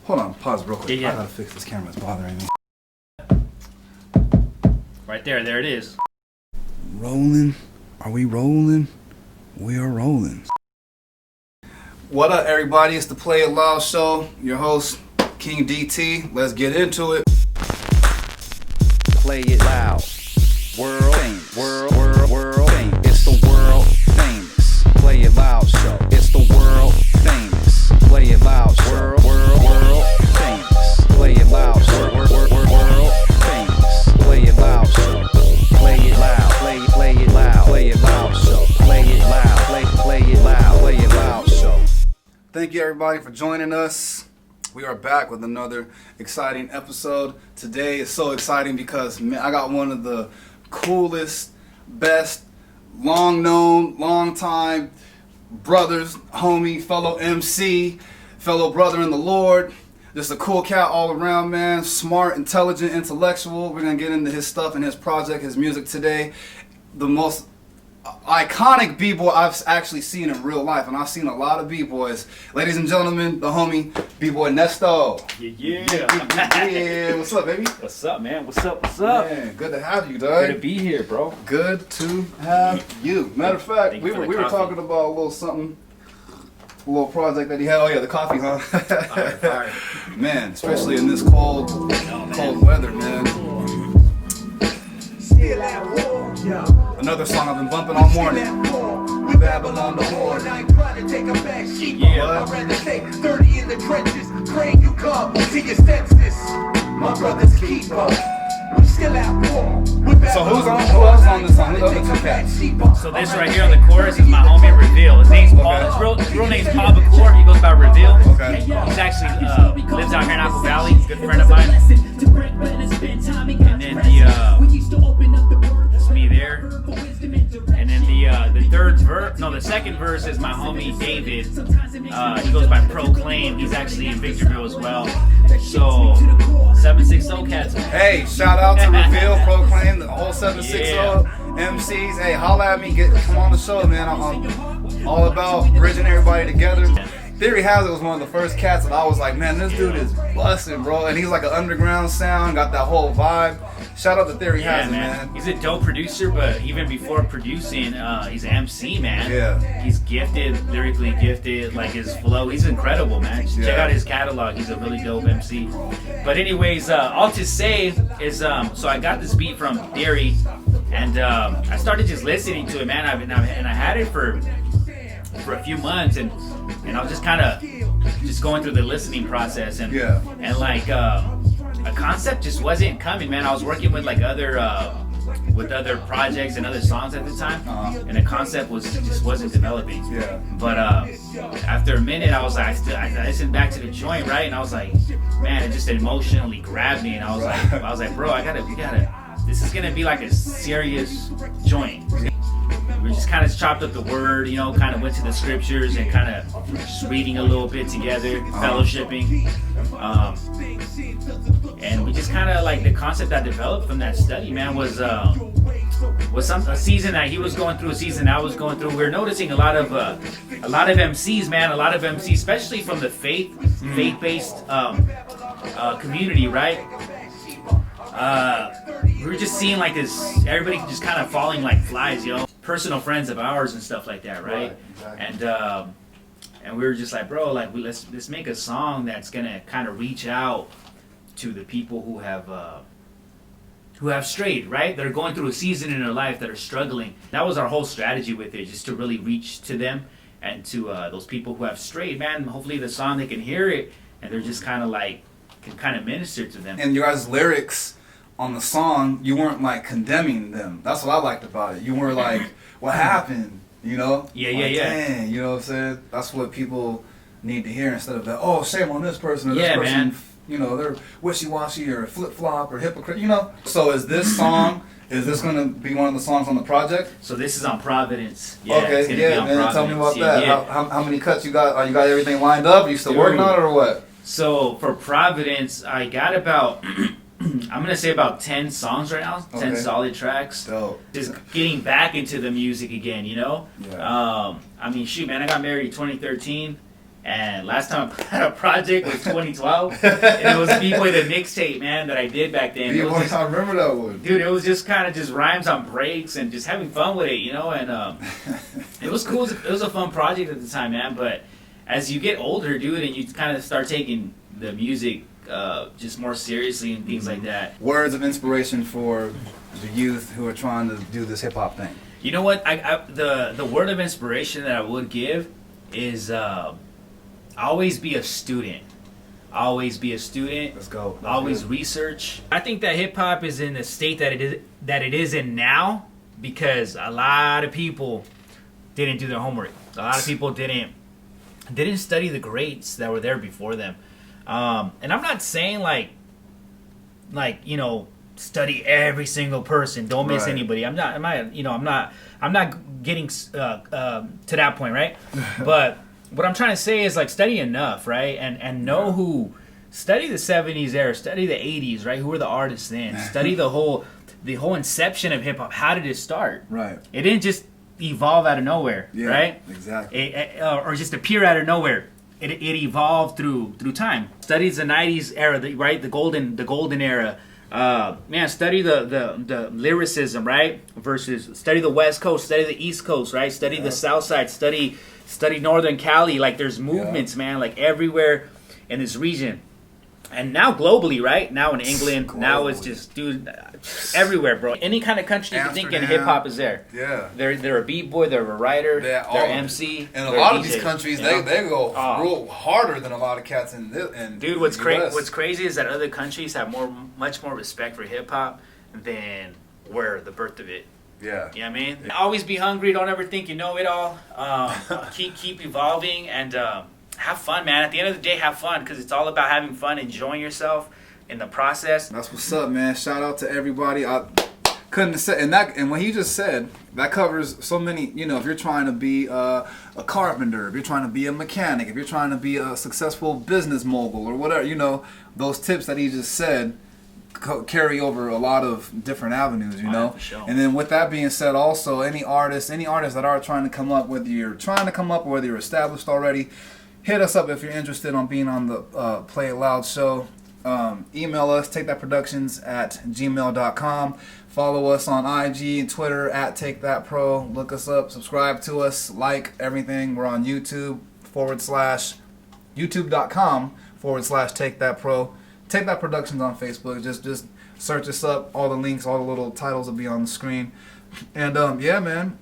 Hold on, pause real quick. Yeah. I gotta fix this camera, it's bothering me. Right there it is. Rolling? Are we rolling? We are rolling. What up, everybody? It's the Play It Loud Show. Your host, King DT. Let's get into it. Play it loud. World famous. World famous. It's the world famous. Play it loud show. It's the world famous. Play it loud show. World famous. Play it loud show. World famous. Play it loud show. Play it loud. Play it loud. Play it loud show. Play it loud. Play it loud. Play it loud show. Thank you, everybody, for joining us. We are back with another exciting episode. Today is so exciting because I got one of the coolest, best, long-time brothers, homie, fellow MC, fellow brother in the Lord. Just a cool cat all around, man. Smart, intelligent, intellectual. We're going to get into his stuff and his project, his music today. The most iconic B-Boy I've actually seen in real life, and I've seen a lot of B-Boys. Ladies and gentlemen, the homie B-Boy Nesto. Yeah. What's up, baby? What's up, man? What's up? Man, good to have you, dog. Good to be here, bro. Good to have you. Matter of fact, we were talking about a little something, a little project that he had. Oh yeah, the coffee, huh? All right. Man, especially in this cold weather, man. Still at war, Another song I've been bumping all morning. We Babylon the whore. I ain't trying to take a back sheep. Yeah. I'd rather take 30 in the trenches. Praying you come to your senses. My brother's keeper. We still at war. So who else on this song? Who the other two cats? So this right here on the chorus is my homie Reveal. His name's Paul. His real name's Paul McClure. He goes by Reveal. Okay. He's actually lives out here in Apple Valley. He's a good friend of mine. And then that's me there. And then the second verse is my homie David. He goes by Proclaim. He's actually in Victorville as well. So 760 cats. Hey, shout out to Reveal, Proclaim, the whole 760 MCs. Hey, holla at me, come on the show, man. I'm all about bridging everybody together. Theory has it was one of the first cats that I was like, man, this dude is busting, bro. And he's like an underground sound, got that whole vibe. Shout out to Theory has it, man. He's a dope producer, but even before producing, he's an MC, man. Yeah. He's gifted, lyrically gifted, like his flow. He's incredible, man. Check out his catalog. He's a really dope MC. But anyways, all to say is, so I got this beat from Theory, and I started just listening to it, man. And I had it for a few months, and I was just kind of just going through the listening process, and like a concept just wasn't coming, man. I was working with like other projects and other songs at the time, and the concept just wasn't developing. Yeah. But after a minute, I was like, I listened back to the joint, right, and I was like, man, it just emotionally grabbed me, and I was like, bro, we gotta. This is gonna be like a serious joint. We just kind of chopped up the word, kind of went to the scriptures and kind of just reading a little bit together, fellowshipping. And we just kind of like the concept that developed from that study, man, was a season that he was going through, a season I was going through. We were noticing a lot of MCs, man, especially from the faith-based community, right? We were just seeing like this, everybody just kind of falling like flies, personal friends of ours and stuff like that, right? Exactly. And we were just like, bro, like let's make a song that's gonna kind of reach out to the people who have strayed, right? That are going through a season in their life that are struggling. That was our whole strategy with it, just to really reach to them and to those people who have strayed, man. Hopefully the song, they can hear it and they're just kind of like can kind of minister to them. And your guys' lyrics on the song, you weren't like condemning them. That's what I liked about it. You weren't like, what happened? Yeah. Dang, you know what I'm saying? That's what people need to hear instead of that, oh, shame on this person or this person. Man. They're wishy-washy or flip-flop or hypocrite, So is this song, is this going to be one of the songs on the project? So this is on Providence. Okay, man, tell me about that. Yeah. How many cuts you got? You got everything lined up? Are you still working on it or what? So for Providence, I got about I'm gonna say about 10 songs right now, 10 solid tracks. Dope. Just getting back into the music again, Yeah. I mean, shoot, man, I got married in 2013, And last time I put out a project was 2012, and it was B-Boy the mixtape, man, that I did back then. B-Boy, I remember that one. Dude, it was just kind of just rhymes on breaks and just having fun with it, you know. And it was cool. It was a fun project at the time, man. But as you get older, dude, and you kind of start taking the music just more seriously and things like that. Words of inspiration for the youth who are trying to do this hip hop thing. You know what? The word of inspiration that I would give is always be a student. Always be a student. Let's go. Always research. I think that hip hop is in the state that it is in now because a lot of people didn't do their homework. A lot of people didn't study the greats that were there before them. And I'm not saying like you know, study every single person. Don't miss anybody. I'm not getting to that point, right? But what I'm trying to say is like study enough, right? And know who. Study the 70s era. Study the 80s, right? Who were the artists then? Study the whole inception of hip hop. How did it start? Right. It didn't just evolve out of nowhere, right? Exactly. Or just appear out of nowhere. It evolved through time. Studies the 90s era, right? The golden era. Man, study the lyricism, right? Versus study the West Coast, study the East Coast, right? Study the South Side, study Northern Cali. Like there's movements, man, like everywhere in this region. And now globally, right? Now in England, now it's just, dude, everywhere, bro. Any kind of country you can think in, hip hop is there. Yeah. They're a b-boy, they're a writer, they're MC. And a lot of these countries, they go real harder than a lot of cats in dude, what's crazy is that other countries have much more respect for hip hop than where the birth of it. Yeah. You know what I mean? Yeah. Always be hungry. Don't ever think you know it all. Keep evolving and have fun, man. At the end of the day, have fun because it's all about having fun, enjoying yourself in the process. That's what's up, man. Shout out to everybody. I couldn't have said and what he just said, that covers so many. You know, if you're trying to be a carpenter, if you're trying to be a mechanic, if you're trying to be a successful business mogul or whatever, you know, those tips that he just said carry over a lot of different avenues, you know. For sure. And then with that being said, also any artists that are trying to come up, whether you're trying to come up or whether you're established already, hit us up if you're interested on being on the Play It Loud show. Email us, takethatproductions@gmail.com. Follow us on IG and Twitter @TakeThatPro. Look us up, subscribe to us, like everything. We're on YouTube youtube.com/TakeThatPro. Take That Productions on Facebook. Just search us up. All the links, all the little titles will be on the screen. And yeah, man.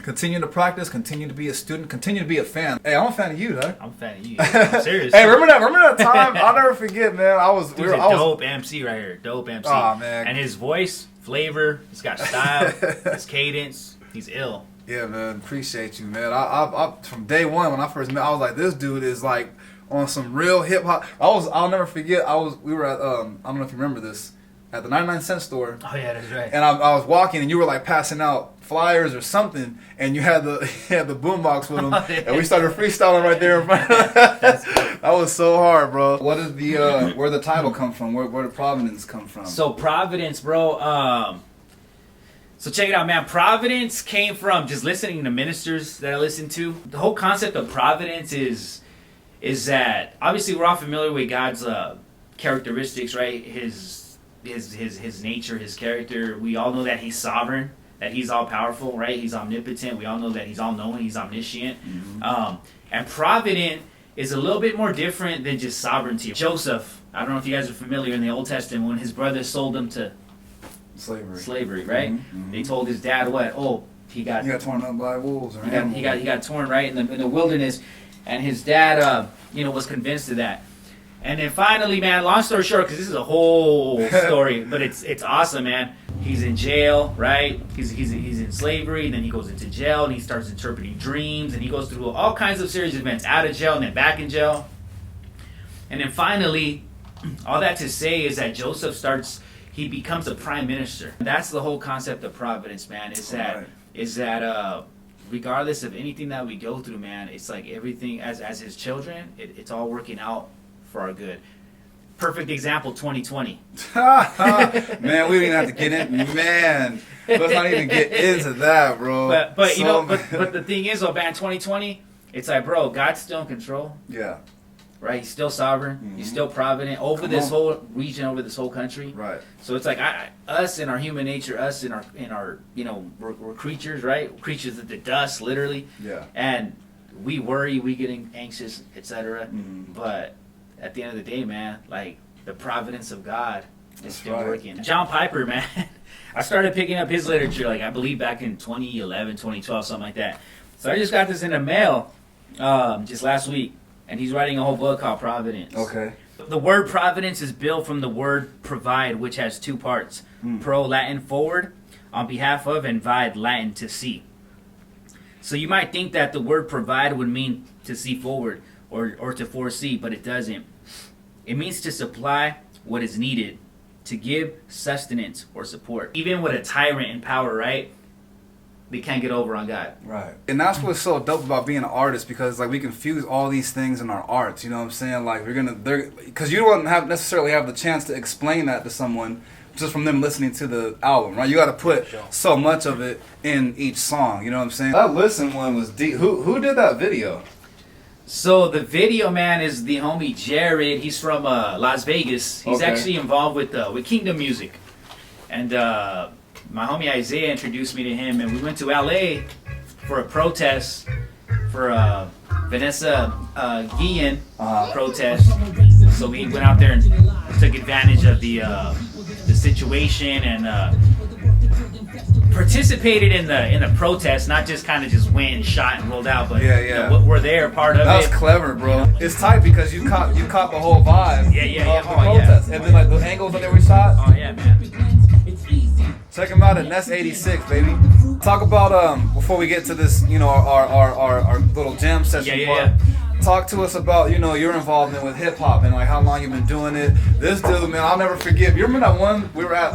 Continue to practice. Continue to be a student. Continue to be a fan. Hey, I'm a fan of you, dog. I'm a fan of you. I'm serious. Hey, remember that time? I'll never forget, man. Dude's a dope MC right here. Dope MC. Oh, man. And his voice, flavor, he's got style, his cadence. He's ill. Yeah, man. Appreciate you, man. I from day one when I first met, I was like, this dude is like on some real hip hop. I'll never forget. We were at I don't know if you remember this, at the 99-cent store. Oh yeah, that's right. And I was walking, and you were like passing out flyers or something, and you had the boombox with them, and we started freestyling right there in front. That was so hard, bro. What is the where the title come from? Where did Providence come from? So Providence, bro. So check it out, man. Providence came from just listening to ministers that I listened to. The whole concept of Providence is that obviously we're all familiar with God's characteristics, right? His nature, his character. We all know that he's sovereign, that he's all powerful, right? He's omnipotent. We all know that he's all knowing, he's omniscient. Mm-hmm. And provident is a little bit more different than just sovereignty. Joseph, I don't know if you guys are familiar in the Old Testament, when his brothers sold him to slavery, right? Mm-hmm. They told his dad what? Oh, he got torn up by wolves. Or he got torn right in the wilderness, and his dad, was convinced of that. And then finally, man, long story short, because this is a whole story, but it's awesome, man. He's in jail, right? He's in slavery, then he goes into jail, and he starts interpreting dreams, and he goes through all kinds of series of events, out of jail and then back in jail. And then finally, all that to say is that Joseph he becomes a prime minister. That's the whole concept of providence, man, is that regardless of anything that we go through, man, it's like everything, as his children, it's all working out for our good. Perfect example, 2020. Man, we don't even have to get in. Man, let's not even get into that, bro. But the thing is, though, man, 2020, it's like, bro, God's still in control. Yeah. Right, he's still sovereign. He's still provident over this whole region, over this whole country. Right. So it's like us in our human nature, us in our you know, we're creatures, right? We're creatures of the dust, literally. Yeah. And we worry, we getting anxious, etc. Mhm. But at the end of the day, man, like the providence of God is still right. working. John Piper, man, I started picking up his literature, like I believe back in 2011, 2012, something like that. So I just got this in the mail just last week. And he's writing a whole book called Providence. Okay. The word providence is built from the word provide, which has two parts. Pro, Latin, forward, on behalf of, and vide, Latin, to see. So you might think that the word provide would mean to see forward or to foresee, but it doesn't. It means to supply what is needed, to give sustenance or support. Even with a tyrant in power, right? They can't get over on God. Right. And that's what's so dope about being an artist, because like we confuse all these things in our arts, you know what I'm saying? Like because you don't necessarily have the chance to explain that to someone just from them listening to the album, right? You got to put so much of it in each song, you know what I'm saying? That Listen one was deep. Who did that video? So the video man is the homie Jared. He's from Las Vegas. He's actually involved with Kingdom Music. And my homie Isaiah introduced me to him, and we went to LA for a protest for Vanessa Guillen protest. So we went out there and took advantage of the situation and participated in the protest, not just kind of just went and shot and rolled out, but you know, we're there, part of it. That was clever, bro. It's tight because you caught the whole vibe. Yeah. Of the protest, and then like the angles that they were shot. Oh yeah, man. Check them out at Nest 86, baby. Talk about before we get to this, you know, our little jam session part. Talk to us about, you know, your involvement with hip hop and like how long you've been doing it. This dude, man, I'll never forget. You remember that one we were at?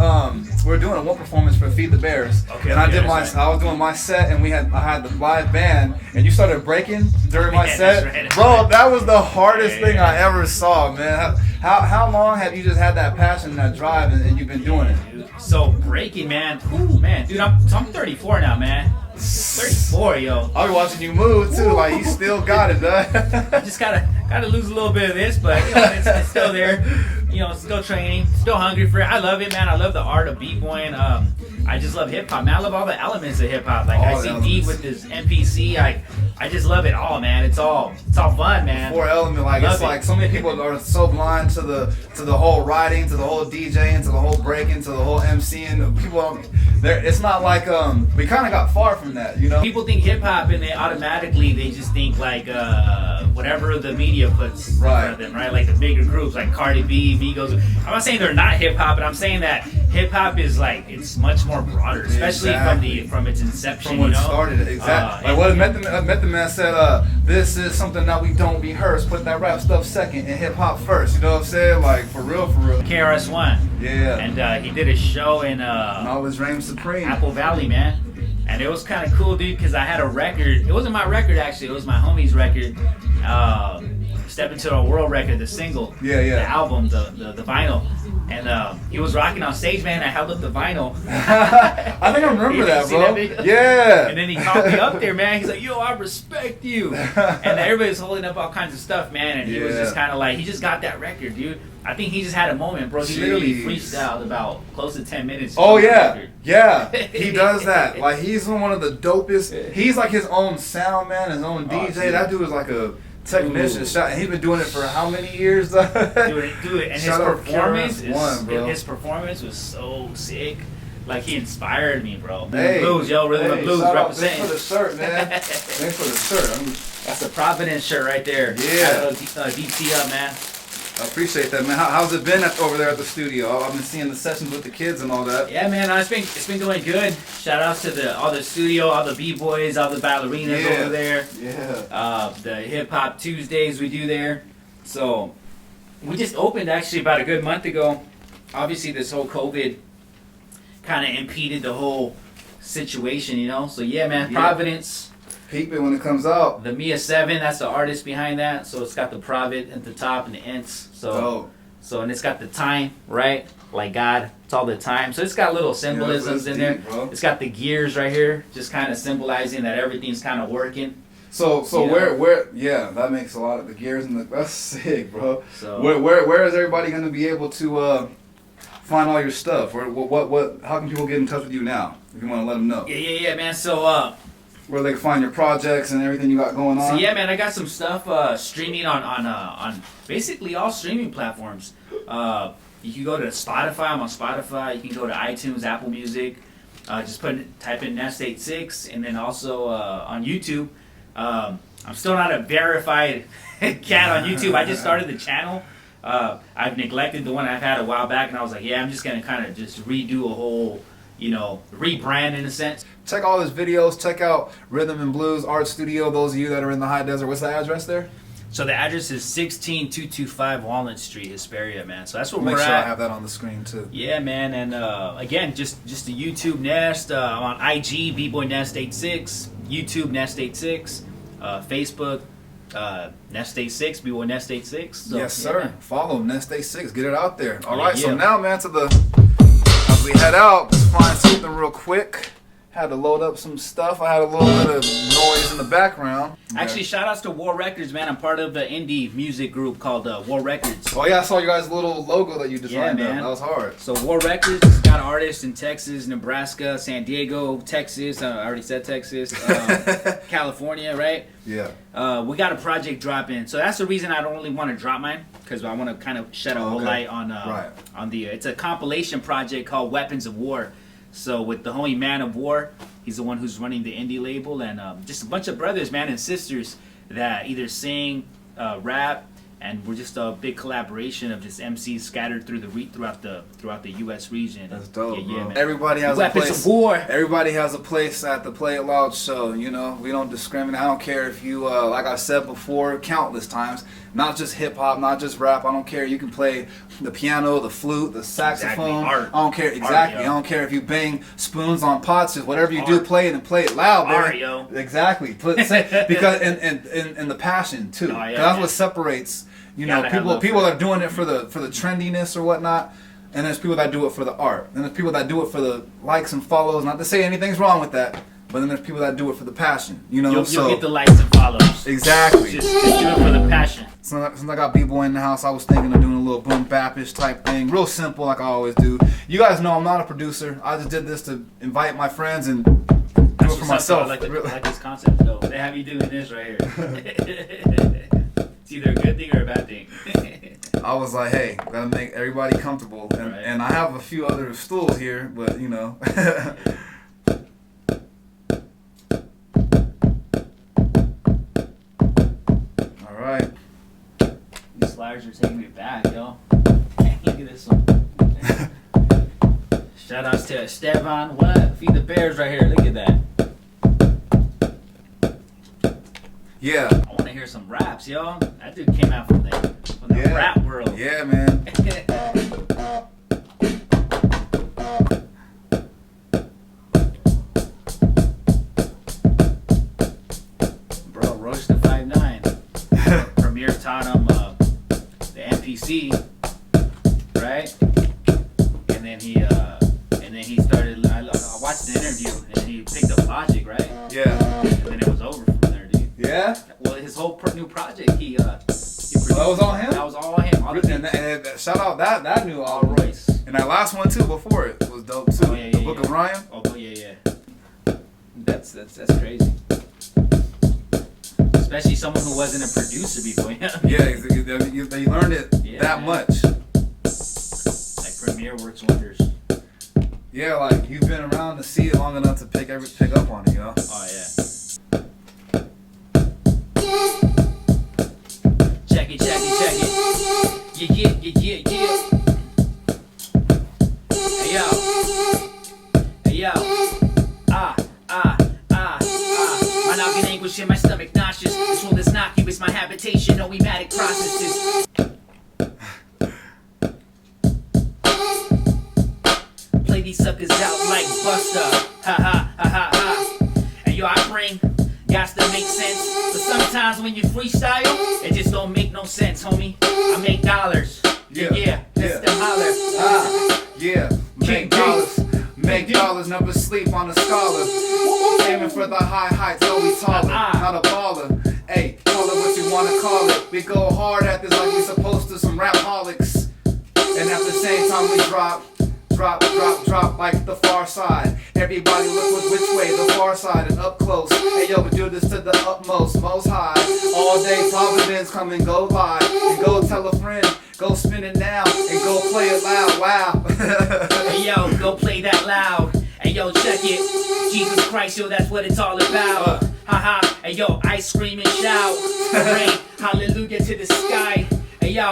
We were doing one performance for Feed the Bears, and I was doing my set, and I had the live band, and you started breaking during my set, bro. That was the hardest thing I ever saw, man. How long have you just had that passion, that drive, and you've been doing it? So breaking, man. Ooh, man, dude, I'm 34 now, man. 34, yo. I'll be watching you move too. Like you still got it, dog. I just gotta lose a little bit of this, but you know, it's still there. You know, still training, still hungry for it. I love it, man. I love the art of b-boying. I just love hip hop, man. I love all the elements of hip hop. Like I see D with this MPC. I just love it all, man. It's all fun, man. Four element, like it's like so many people are so blind to the whole writing, to the whole DJing, to the whole breaking, to the whole MCing. People it's not like we kind of got far from that, you know. People think hip hop and they just think like whatever the media puts in front of them, right? Like the bigger groups like Cardi B, Migos. I'm not saying they're not hip hop, but I'm saying that hip hop is like it's much more broader, especially from its inception. From when it started, exactly. Like what Method Man said, this is something that we don't rehearse. Put that rap stuff second and hip hop first. You know what I'm saying? Like for real. KRS-One. Yeah. And he did a show in Knowledge reigns supreme. Apple Valley, man. And it was kind of cool, dude, because I had a record. It wasn't my record, actually. It was my homie's record. Step Into a World record, the single. Yeah. The album, the vinyl. And he was rocking on stage, man. I held up the vinyl. I think I remember that, bro. Yeah. And then he called me up there, man. He's like, yo, I respect you. And everybody's holding up all kinds of stuff, man. And he was just kind of like, he just got that record, dude. I think he just had a moment, bro. He literally freestyled about close to 10 minutes. Oh, yeah. Yeah. He does that. Like, he's one of the dopest. He's like his own sound, man, his own DJ. That dude is like a technician shot, and he's been doing it for how many years? Dude, and his performance was so sick. Like he inspired me, bro. Hey, blues, yo, Rhythm of Blues representing. Thanks for the shirt, man. Thanks for the shirt. That's a Providence shirt right there. Yeah. DC up, man. I appreciate that, man. How's it been over there at the studio? I've been seeing the sessions with the kids and all that. Yeah, man, it's been going good. Shout outs to all the studio, all the b-boys, all the ballerinas over there. Yeah. The hip hop Tuesdays we do there. So we just opened actually about a good month ago. Obviously, this whole COVID kind of impeded the whole situation, you know. So yeah, man, Providence. Peep it when it comes out. The Mia 7, that's the artist behind that. So it's got the Provid at the top and the Ents. So and it's got the time, right? Like God, it's all the time. So it's got little symbolisms in there. Bro. It's got the gears right here, just kind of symbolizing that everything's kind of working. So You know? where yeah, that makes a lot of the gears and that's sick, bro. So Where is everybody gonna be able to find all your stuff? Or what how can people get in touch with you now? If you want to let them know. yeah, man. So Where they can find your projects and everything you got going on. So yeah, man, I got some stuff streaming on basically all streaming platforms. You can go to Spotify. I'm on Spotify. You can go to iTunes, Apple Music. Just type in Nest86, and then also on YouTube. I'm still not a verified cat on YouTube. I just started the channel. I've neglected the one I've had a while back, and I was like, yeah, I'm just gonna kind of just redo a whole, rebrand in a sense. Check all his videos. Check out Rhythm and Blues Art Studio. Those of you that are in the high desert, what's the address there? So the address is 16225 Walnut Street, Hesperia, man. So that's where Make we're sure at. I have that on the screen too. Yeah, man, and again, just the YouTube Nest. I'm on IG, B-Boy Nest86, YouTube Nest86, Facebook Nest86, B-Boy Nest86. So, Yes, sir. man. Follow Nest86. Get it out there. All Yeah, right. So yeah. now, man, as we head out, let's find something real quick. Had to load up some stuff. I had a little bit of noise in the background. Actually, shout outs to War Records, man. I'm part of the indie music group called War Records. Oh yeah, I saw you guys' little logo that you designed. Yeah, man. That was hard. So War Records has got artists in Texas, Nebraska, San Diego, Texas. I already said Texas, California, right? Yeah. We got a project dropping, so that's the reason I don't really want to drop mine, because I want to kind of shed a whole light on on the. It's a compilation project called Weapons of War. So with the homie Man of War, he's the one who's running the indie label, and just a bunch of brothers, man, and sisters that either sing, rap, and we're just a big collaboration of just MCs scattered throughout the U.S. region. That's dope, yeah, bro. Man. Everybody has Weapons a place. of War. Everybody has a place at the Play It Loud show. We don't discriminate. I don't care if you, like I said before, countless times, not just hip hop, not just rap. I don't care. You can play the piano, the flute, the saxophone. Art. I don't care. Exactly. Art, yo. I don't care if you bang spoons on pots. Just whatever you do, play it and play it loud, baby. Art, yo. Exactly. Because and the passion too. Oh, yeah, 'Cause that's man. what separates. Gotta have love People for that are doing it for the trendiness or whatnot, and there's people that do it for the art, and there's people that do it for the likes and follows. Not to say anything's wrong with that, but then there's people that do it for the passion. You'll so get the likes and follows. exactly. Just do it for the passion. Since I got B-Boy in the house, I was thinking of doing a little boom bapish type thing, real simple like I always do. You guys know I'm not a producer. I just did this to invite my friends and do it for myself. I like this concept though. They have you doing this right here. It's either a good thing or a bad thing. I was like, hey, gotta make everybody comfortable, and, Right. and I have a few other stools here, but All right. These sliders are taking me back, yo. Look at this one. Shout outs to Esteban. What? Feed the bears right here. Look at that. Yeah. I want to hear some raps, yo. That dude came out from the rap world. Yeah, man. Bro, Roach the 5'9". Premier taught him the MPC, right? And then he started. I watched the interview, and he picked up Logic, right? Yeah. And then it was over from there, dude. Yeah? Well, his whole new project, he produced. That was all him? That was all him. All the And shout out that new all album. Royce. And that last one too before it was dope too. Oh, yeah, The yeah, Book yeah. of Ryan. Oh yeah. That's crazy. Especially someone who wasn't a producer before. Yeah, they learned it Yeah, that man. much. Like Premier works wonders. Yeah, like you've been around to see it long enough to pick up on it, Oh yeah. Check it. Yeah. Hey yo. My noggin anguish in my stomach nauseous. This world is not you, it's my habitation. No ematic processes. Play these suckers out like Buster. Ha. And yo, I bring gots to make sense. But sometimes when you freestyle, it just don't make no sense, homie. I make dollars. Yeah. That's the holler. Yeah. Make dollars. Make dollars, never sleep on a scholar. Aiming for the high heights, though we taller, not a baller. Hey, call it what you wanna call it. We go hard at this like we supposed to, some rap-holics. And at the same time we drop like the far side. Everybody look which way, the far side and up close. Hey yo, we do this to the utmost, most high. All day Providence, come and go live. And go tell a friend, go spin it now, and go play it loud, wow. Hey yo, go play that loud. Hey yo, check it. Jesus Christ, yo, that's what it's all about. Haha, hey yo, I scream and shout. Hooray, hallelujah to the sky. Hey yo,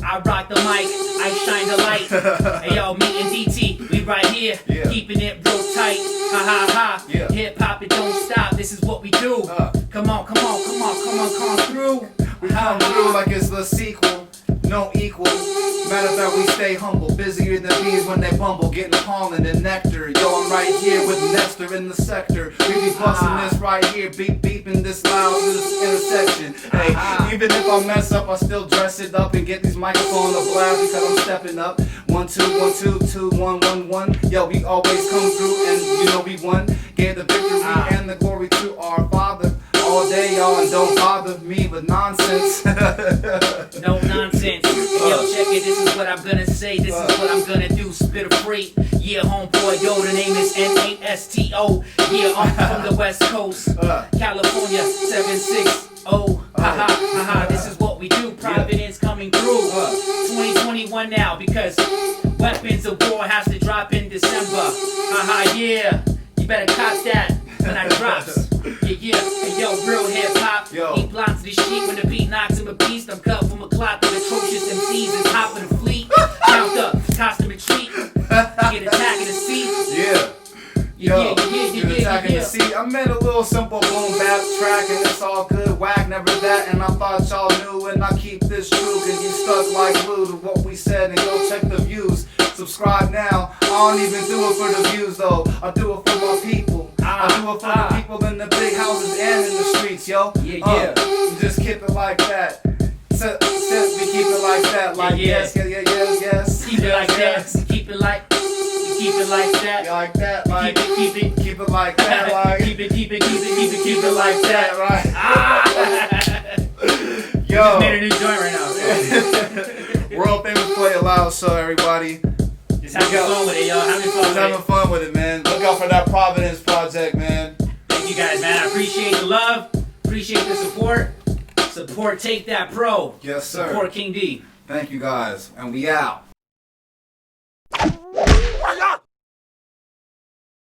I rock the mic, I shine the light. Hey yo, me and DT, we right here, keeping it real tight. Ha ha ha, hip hop, it don't stop, this is what we do. Come on through. We come through like it's the sequel, no equal. Matter of fact, we stay humble, busier than bees when they bumble, getting pollen and nectar. Yo, I'm right here with Nesto in the sector. We be busting this right here, beeping this loud, this intersection. Hey, even if I mess up, I still dress it up and get these microphones to blast because I'm stepping up. 1 2 1 2 2 1 1 1. Yo, we always come through and you know we won. Gave the victory and the glory to our Father. All day, y'all, and don't bother me with nonsense. No nonsense. Yo, check it, this is what I'm gonna say, this is what I'm gonna do, spit a free. Yeah, homeboy, yo, the name is Nasto. Yeah, I'm from the West Coast, California, 760. Haha, this is what we do, Providence coming through. 2021 now, because weapons of war has to drop in December. Haha, yeah, you better cop that when I drops. Yeah, hey yo, real hip hop. He blocks the sheet when the beat knocks him a beast. I'm cut from a clock with atrocious MCs and top of the fleet. Count up, costume retreat. Get attacking the seat. Yeah, attacking the seat. I made a little simple boom bap track and it's all good, whack, never that. And I thought y'all knew and I keep this true. Cause you stuck like glue to what we said and go check the views. Subscribe now. I don't even do it for the views though. I do it for my people. I do it for the people in the big houses and in the streets, yo. Just keep it like that. Since we keep it like that, like yes. Keep it like that. Keep it like that. Like that, like keep it like that, like keep it like that, right? Yo, just made a new joint right now. World famous Play It Loud show, everybody. Just having fun with it, yo. Having fun with it, man. Look out for that Providence project, man. Thank you guys, man. I appreciate the love. Appreciate the support. Support Take That Pro. Yes, sir. Support King D. Thank you guys, and we out.